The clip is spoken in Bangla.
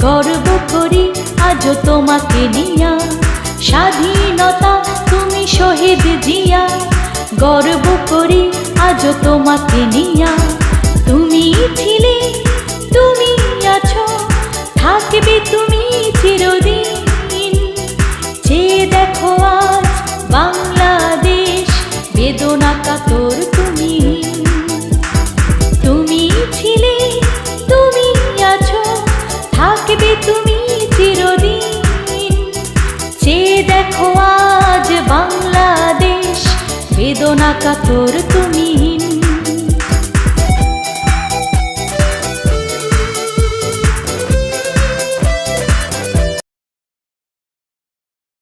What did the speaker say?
গর্ব করি আজও তোমাকে নিয়া, স্বাধীনতা তুমি শহীদ জিয়া। গর্ব করি আজও তোমাকে নিয়া, তুমি ছিলে তুমি আছো থাকবে তুমি চিরদিন। যে দেখো আজ বাংলাদেশ বেদনা কাতর তুমি, তুমি ছিলে তুমি আছো থাকবে তুমি চিরদিন। যে দেখো আজ বাংলাদেশ বেদনা কাতর তুমি।